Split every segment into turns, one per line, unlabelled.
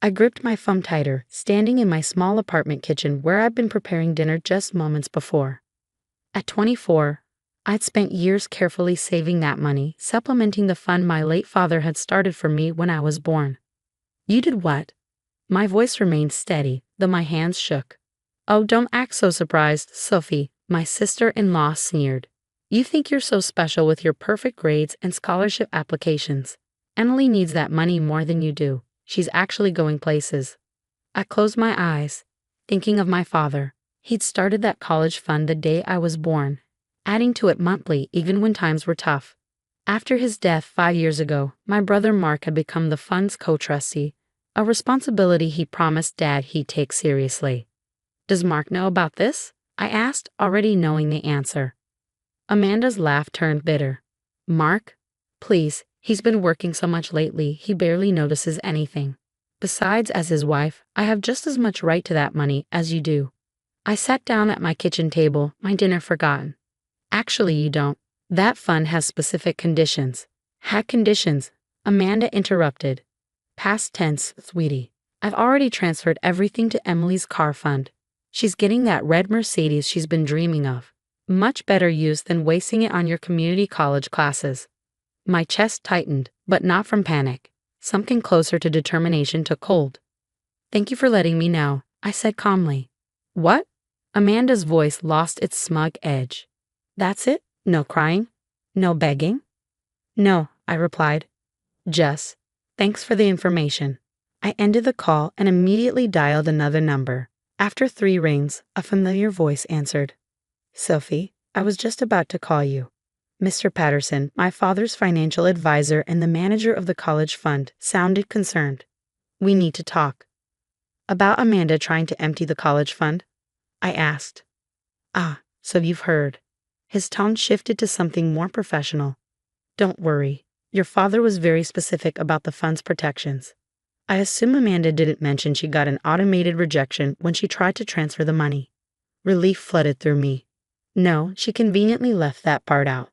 I gripped my thumb tighter, standing in my small apartment kitchen where I'd been preparing dinner just moments before. At 24, I'd spent years carefully saving that money, supplementing the fund my late father had started for me when I was born. You did what? My voice remained steady, though my hands shook. Oh, don't act so surprised, Sophie, my sister-in-law sneered. You think you're so special with your perfect grades and scholarship applications. Emily needs that money more than you do. She's actually going places. I closed my eyes, thinking of my father. He'd started that college fund the day I was born, adding to it monthly even when times were tough. After his death 5 years ago, my brother Mark had become the fund's co-trustee, a responsibility he promised Dad he'd take seriously. Does Mark know about this? I asked, already knowing the answer. Amanda's laugh turned bitter. Mark? Please, he's been working so much lately, he barely notices anything. Besides, as his wife, I have just as much right to that money as you do. I sat down at my kitchen table, my dinner forgotten. Actually, you don't. That fund has specific conditions. Had conditions? Amanda interrupted. Past tense, sweetie. I've already transferred everything to Emily's car fund. She's getting that red Mercedes she's been dreaming of. Much better use than wasting it on your community college classes. My chest tightened, but not from panic. Something closer to determination took hold. Thank you for letting me know, I said calmly. What? Amanda's voice lost its smug edge. That's it? No crying? No begging? No, I replied. Just, thanks for the information. I ended the call and immediately dialed another number. After 3 rings, a familiar voice answered. Sophie, I was just about to call you. Mr. Patterson, my father's financial advisor and the manager of the college fund, sounded concerned. We need to talk. About Amanda trying to empty the college fund? I asked. Ah, so you've heard. His tone shifted to something more professional. Don't worry. Your father was very specific about the fund's protections. I assume Amanda didn't mention she got an automated rejection when she tried to transfer the money. Relief flooded through me. No, she conveniently left that part out.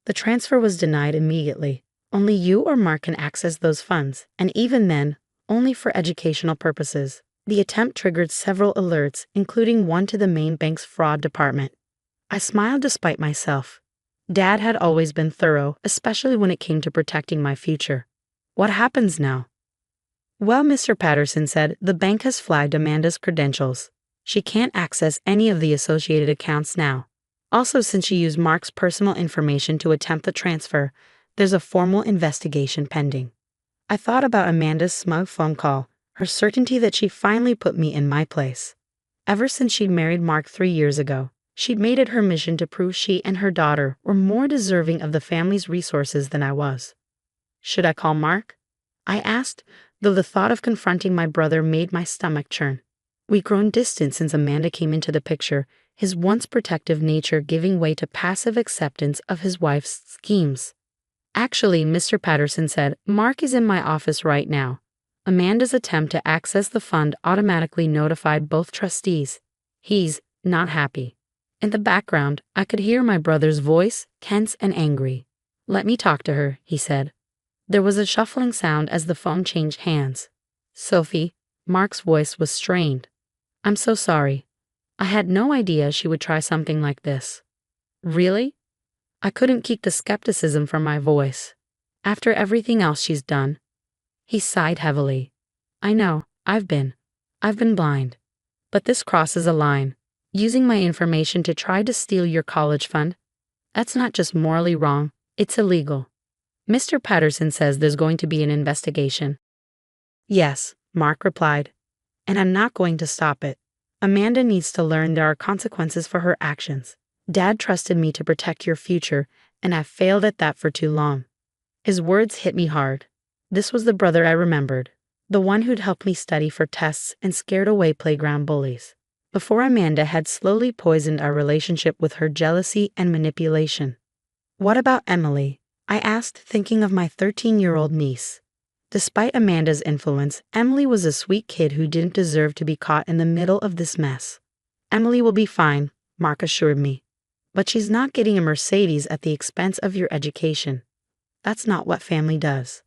The transfer was denied immediately. Only you or Mark can access those funds, and even then, only for educational purposes. The attempt triggered several alerts, including one to the main bank's fraud department. I smiled despite myself. Dad had always been thorough, especially when it came to protecting my future. What happens now? Well, Mr. Patterson said, the bank has flagged Amanda's credentials. She can't access any of the associated accounts now. Also, since she used Mark's personal information to attempt the transfer, there's a formal investigation pending. I thought about Amanda's smug phone call, her certainty that she finally put me in my place. Ever since she'd married Mark 3 years ago, she'd made it her mission to prove she and her daughter were more deserving of the family's resources than I was. Should I call Mark? I asked, though the thought of confronting my brother made my stomach churn. We'd grown distant since Amanda came into the picture, his once protective nature giving way to passive acceptance of his wife's schemes. Actually, Mr. Patterson said, Mark is in my office right now. Amanda's attempt to access the fund automatically notified both trustees. He's not happy. In the background, I could hear my brother's voice, tense and angry. Let me talk to her, he said. There was a shuffling sound as the phone changed hands. Sophie, Mark's voice was strained. I'm so sorry. I had no idea she would try something like this. Really? I couldn't keep the skepticism from my voice. After everything else she's done. He sighed heavily. I know, I've been blind. But this crosses a line. Using my information to try to steal your college fund? That's not just morally wrong, it's illegal. Mr. Patterson says there's going to be an investigation. Yes, Mark replied. And I'm not going to stop it. Amanda needs to learn there are consequences for her actions. Dad trusted me to protect your future, and I've failed at that for too long. His words hit me hard. This was the brother I remembered, the one who'd helped me study for tests and scared away playground bullies, before Amanda had slowly poisoned our relationship with her jealousy and manipulation. What about Emily? I asked, thinking of my 13-year-old niece. Despite Amanda's influence, Emily was a sweet kid who didn't deserve to be caught in the middle of this mess. Emily will be fine, Mark assured me. But she's not getting a Mercedes at the expense of your education. That's not what family does.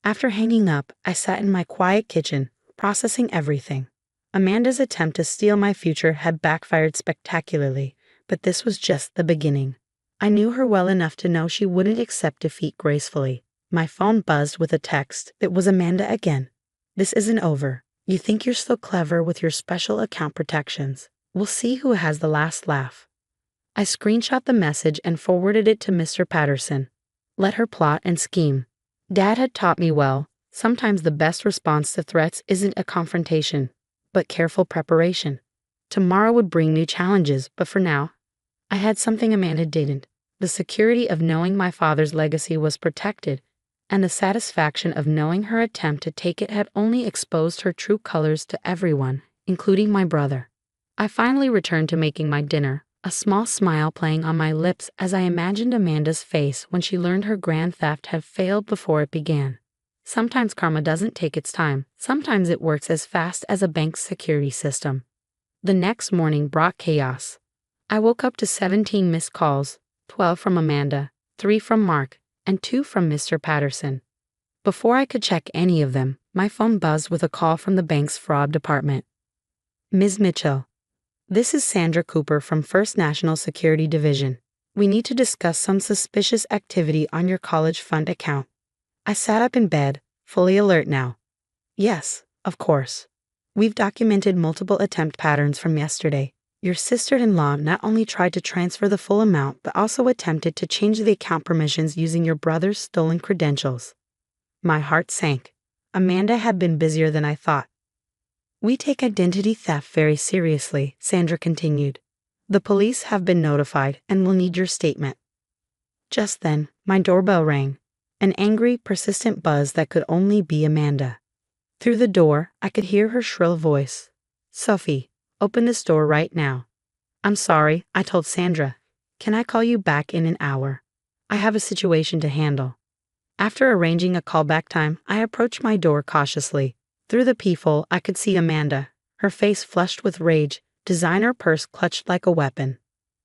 After hanging up, I sat in my quiet kitchen, processing everything. Amanda's attempt to steal my future had backfired spectacularly, but this was just the beginning. I knew her well enough to know she wouldn't accept defeat gracefully. My phone buzzed with a text. It was Amanda again. "This isn't over. You think you're so clever with your special account protections. We'll see who has the last laugh." I screenshot the message and forwarded it to Mr. Patterson. Let her plot and scheme. Dad had taught me well. Sometimes the best response to threats isn't a confrontation, but careful preparation. Tomorrow would bring new challenges, but for now, I had something Amanda didn't: the security of knowing my father's legacy was protected, and the satisfaction of knowing her attempt to take it had only exposed her true colors to everyone, including my brother. I finally returned to making my dinner, a small smile playing on my lips as I imagined Amanda's face when she learned her grand theft had failed before it began. Sometimes karma doesn't take its time. Sometimes it works as fast as a bank's security system. The next morning brought chaos. I woke up to 17 missed calls, 12 from Amanda, 3 from Mark, and 2 from Mr. Patterson. Before I could check any of them, my phone buzzed with a call from the bank's fraud department. "Ms. Mitchell, this is Sandra Cooper from First National Security Division. We need to discuss some suspicious activity on your college fund account." I sat up in bed, fully alert now. "Yes, of course. We've documented multiple attempt patterns from yesterday. Your sister-in-law not only tried to transfer the full amount but also attempted to change the account permissions using your brother's stolen credentials." My heart sank. Amanda had been busier than I thought. "We take identity theft very seriously," Sandra continued. "The police have been notified and will need your statement." Just then, my doorbell rang. An angry, persistent buzz that could only be Amanda. Through the door, I could hear her shrill voice. "Sophie, open this door right now." "I'm sorry," I told Sandra. "Can I call you back in an hour? I have a situation to handle." After arranging a callback time, I approached my door cautiously. Through the peephole, I could see Amanda, her face flushed with rage, designer purse clutched like a weapon.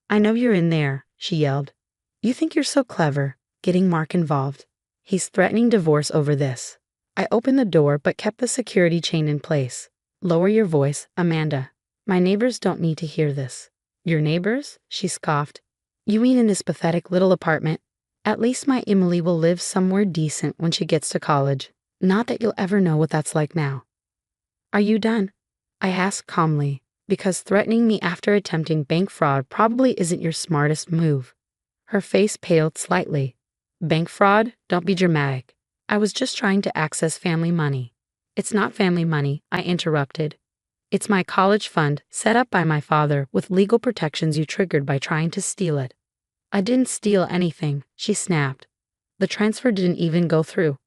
"I know you're in there," she yelled. "You think you're so clever, getting Mark involved. He's threatening divorce over this." I opened the door but kept the security chain in place. "Lower your voice, Amanda. My neighbors don't need to hear this." "Your neighbors?" she scoffed. "You mean in this pathetic little apartment? At least my Emily will live somewhere decent when she gets to college. Not that you'll ever know what that's like now." "Are you done?" I asked calmly, because threatening me after attempting bank fraud probably isn't your smartest move. Her face paled slightly. "Bank fraud? Don't be dramatic. I was just trying to access family money." "It's not family money," I interrupted. "It's my college fund, set up by my father with legal protections you triggered by trying to steal it." "I didn't steal anything," she snapped. "The transfer didn't even go through."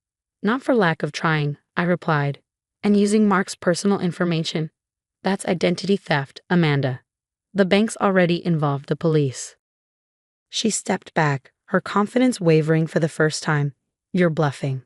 "Not for lack of trying," I replied. "And using Mark's personal information? That's identity theft, Amanda. The bank's already involved the police." She stepped back, her confidence wavering for the first time. "You're bluffing."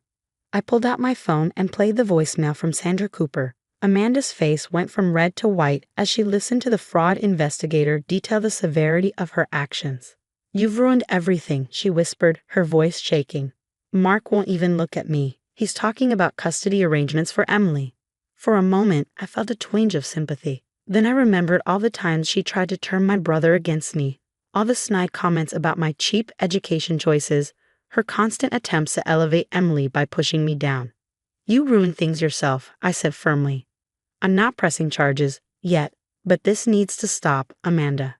I pulled out my phone and played the voicemail from Sandra Cooper. Amanda's face went from red to white as she listened to the fraud investigator detail the severity of her actions. "You've ruined everything," she whispered, her voice shaking. "Mark won't even look at me. He's talking about custody arrangements for Emily." For a moment, I felt a twinge of sympathy. Then I remembered all the times she tried to turn my brother against me, all the snide comments about my cheap education choices, her constant attempts to elevate Emily by pushing me down. "You ruined things yourself," I said firmly. "I'm not pressing charges, yet, but this needs to stop, Amanda.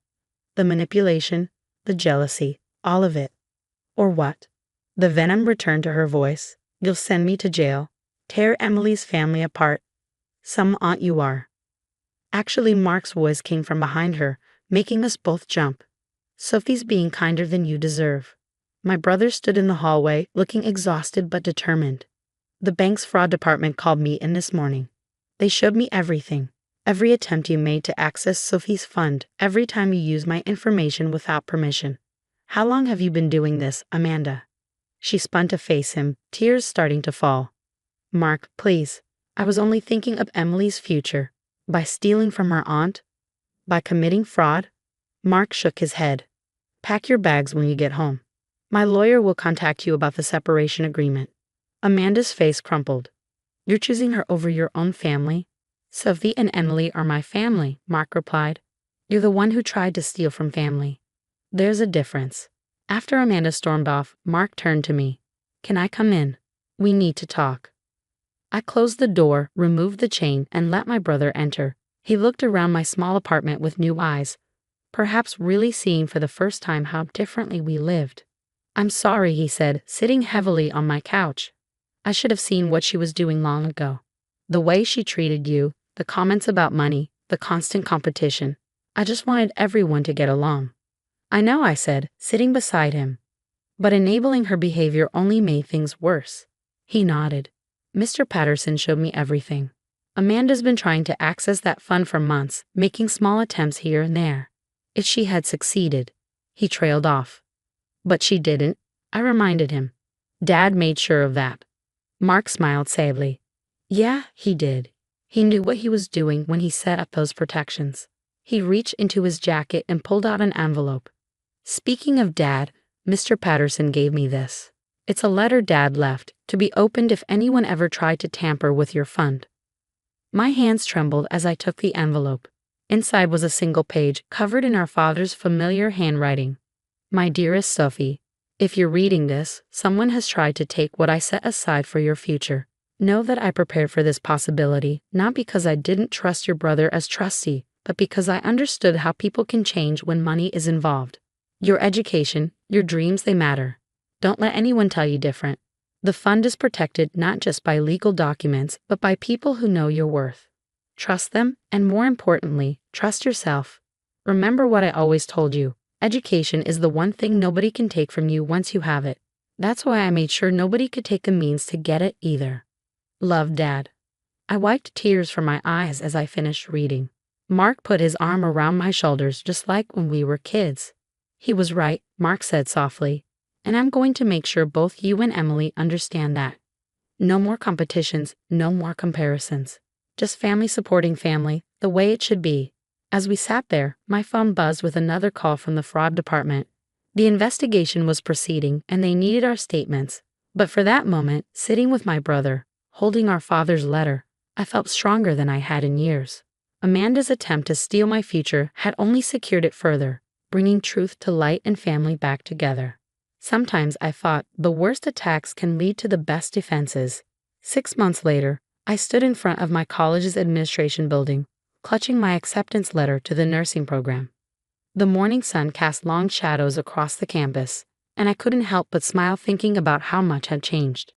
The manipulation, the jealousy, all of it." "Or what?" The venom returned to her voice. "You'll send me to jail, tear Emily's family apart. Some aunt you are." Actually, Mark's voice came from behind her, making us both jump. "Sophie's being kinder than you deserve." My brother stood in the hallway, looking exhausted but determined. "The bank's fraud department called me in this morning. They showed me everything. Every attempt you made to access Sophie's fund, every time you used my information without permission. How long have you been doing this, Amanda?" She spun to face him, tears starting to fall. "Mark, please. I was only thinking of Emily's future. By stealing from her aunt? By committing fraud?" Mark shook his head. "Pack your bags when you get home. My lawyer will contact you about the separation agreement." Amanda's face crumpled. "You're choosing her over your own family? Sophie and Emily are my family, Mark replied. You're the one who tried to steal from family. There's a difference. After Amanda stormed off, Mark turned to me. Can I come in? We need to talk. I closed the door, removed the chain, and let my brother enter. He looked around my small apartment with new eyes, perhaps really seeing for the first time how differently we lived. I'm sorry, he said, sitting heavily on my couch. I should have seen what she was doing long ago. The way she treated you, the comments about money, the constant competition. I just wanted everyone to get along. I know, I said, sitting beside him. But enabling her behavior only made things worse. He nodded. Mr. Patterson showed me everything. Amanda's been trying to access that fund for months, making small attempts here and there. If she had succeeded, he trailed off. But she didn't, I reminded him. Dad made sure of that. Mark smiled sadly. Yeah, he did. He knew what he was doing when he set up those protections. He reached into his jacket and pulled out an envelope. Speaking of Dad, Mr. Patterson gave me this. It's a letter Dad left, to be opened if anyone ever tried to tamper with your fund. My hands trembled as I took the envelope. Inside was a single page, covered in our father's familiar handwriting. My dearest Sophie, if you're reading this, someone has tried to take what I set aside for your future. Know that I prepared for this possibility, not because I didn't trust your brother as trustee, but because I understood how people can change when money is involved. Your education, your dreams, they matter. Don't let anyone tell you different. The fund is protected not just by legal documents, but by people who know your worth. Trust them, and more importantly, trust yourself. Remember what I always told you. Education is the one thing nobody can take from you once you have it. That's why I made sure nobody could take the means to get it either. Love, Dad. I wiped tears from my eyes as I finished reading. Mark put his arm around my shoulders just like when we were kids. He was right, Mark said softly, and I'm going to make sure both you and Emily understand that. No more competitions, no more comparisons. Just family supporting family, the way it should be. As we sat there, my phone buzzed with another call from the fraud department. The investigation was proceeding and they needed our statements. But for that moment, sitting with my brother, holding our father's letter, I felt stronger than I had in years. Amanda's attempt to steal my future had only secured it further, bringing truth to light and family back together. Sometimes I thought the worst attacks can lead to the best defenses. 6 months later, I stood in front of my college's administration building, clutching my acceptance letter to the nursing program. The morning sun cast long shadows across the campus, and I couldn't help but smile thinking about how much had changed.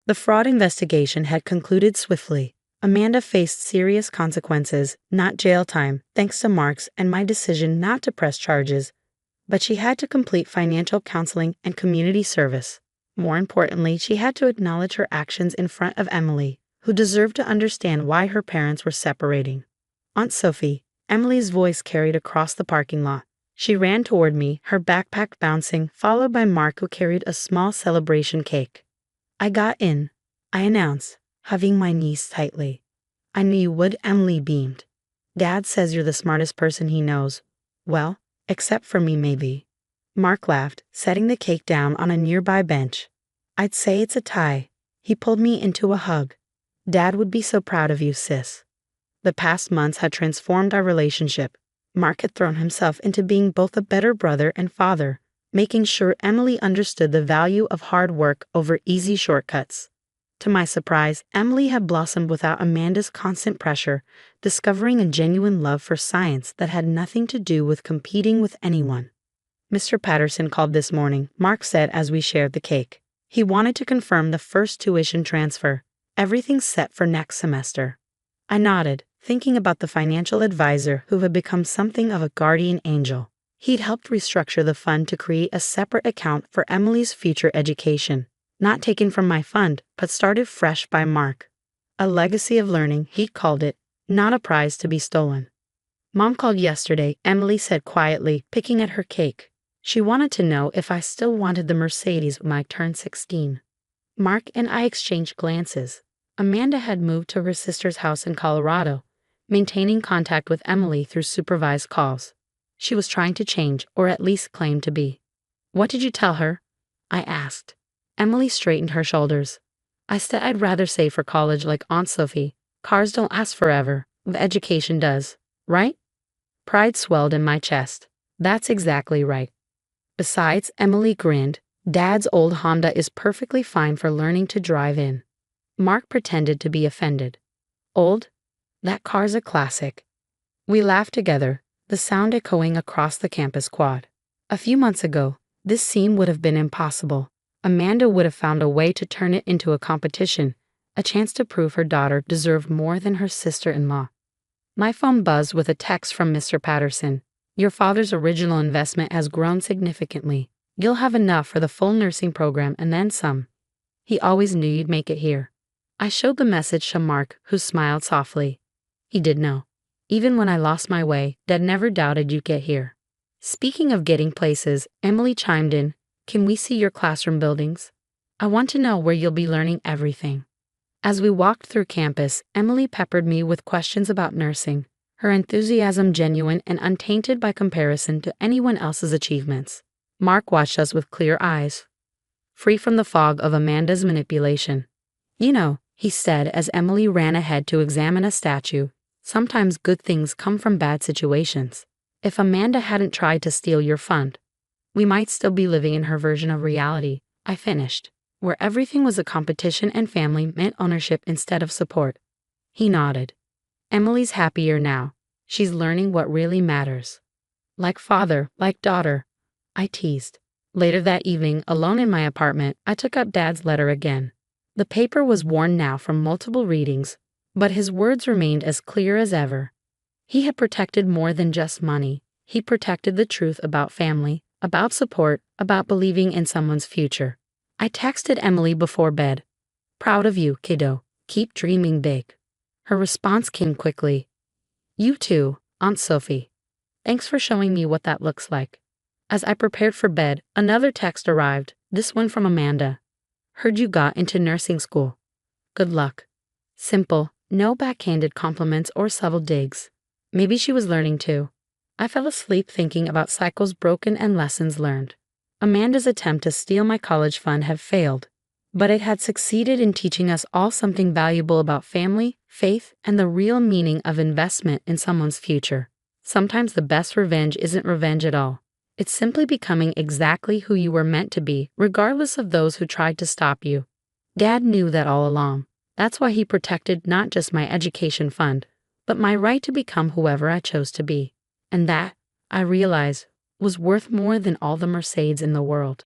The fraud investigation had concluded swiftly. Amanda faced serious consequences, not jail time, thanks to Mark's and my decision not to press charges, but she had to complete financial counseling and community service. More importantly, she had to acknowledge her actions in front of Emily, who deserved to understand why her parents were separating. Aunt Sophie, Emily's voice carried across the parking lot. She ran toward me, her backpack bouncing, followed by Mark, who carried a small celebration cake. I got in, I announced, hugging my niece tightly. I knew you would, Emily beamed. Dad says you're the smartest person he knows. Well, except for me, maybe. Mark laughed, setting the cake down on a nearby bench. I'd say it's a tie. He pulled me into a hug. Dad would be so proud of you, sis. The past months had transformed our relationship. Mark had thrown himself into being both a better brother and father, making sure Emily understood the value of hard work over easy shortcuts. To my surprise, Emily had blossomed without Amanda's constant pressure, discovering a genuine love for science that had nothing to do with competing with anyone. Mr. Patterson called this morning, Mark said as we shared the cake. He wanted to confirm the first tuition transfer. Everything's set for next semester. I nodded, thinking about the financial advisor who had become something of a guardian angel. He'd helped restructure the fund to create a separate account for Emily's future education, not taken from my fund, but started fresh by Mark. A legacy of learning, he'd called it, not a prize to be stolen. Mom called yesterday, Emily said quietly, picking at her cake. She wanted to know if I still wanted the Mercedes when I turned 16. Mark and I exchanged glances. Amanda had moved to her sister's house in Colorado, maintaining contact with Emily through supervised calls. She was trying to change, or at least claim to be. What did you tell her? I asked. Emily straightened her shoulders. I said I'd rather save for college like Aunt Sophie, Cars don't last forever, but education does, right? Pride swelled in my chest. That's exactly right. Besides, Emily grinned, Dad's old Honda is perfectly fine for learning to drive in. Mark pretended to be offended. Old? That car's a classic. We laughed together, the sound echoing across the campus quad. A few months ago, this scene would have been impossible. Amanda would have found a way to turn it into a competition, a chance to prove her daughter deserved more than her sister-in-law. My phone buzzed with a text from Mr. Patterson. Your father's original investment has grown significantly. You'll have enough for the full nursing program and then some. He always knew you'd make it here. I showed the message to Mark, who smiled softly. He did know. Even when I lost my way, Dad never doubted you'd get here. Speaking of getting places, Emily chimed in. Can we see your classroom buildings? I want to know where you'll be learning everything. As we walked through campus, Emily peppered me with questions about nursing, her enthusiasm genuine and untainted by comparison to anyone else's achievements. Mark watched us with clear eyes, free from the fog of Amanda's manipulation. You know, he said as Emily ran ahead to examine a statue, sometimes good things come from bad situations. If Amanda hadn't tried to steal your fund, we might still be living in her version of reality, I finished, where everything was a competition and family meant ownership instead of support. He nodded. Emily's happier now. She's learning what really matters. Like father, like daughter, I teased. Later that evening, alone in my apartment, I took up Dad's letter again. The paper was worn now from multiple readings, but his words remained as clear as ever. He had protected more than just money. He protected the truth about family, about support, about believing in someone's future. I texted Emily before bed. Proud of you, kiddo. Keep dreaming big. Her response came quickly. You too, Aunt Sophie. Thanks for showing me what that looks like. As I prepared for bed, another text arrived, this one from Amanda. Heard you got into nursing school. Good luck. Simple, no backhanded compliments or subtle digs. Maybe she was learning too. I fell asleep thinking about cycles broken and lessons learned. Amanda's attempt to steal my college fund had failed, but it had succeeded in teaching us all something valuable about family, faith, and the real meaning of investment in someone's future. Sometimes the best revenge isn't revenge at all. It's simply becoming exactly who you were meant to be, regardless of those who tried to stop you. Dad knew that all along. That's why he protected not just my education fund, but my right to become whoever I chose to be. And that, I realized, was worth more than all the Mercedes in the world.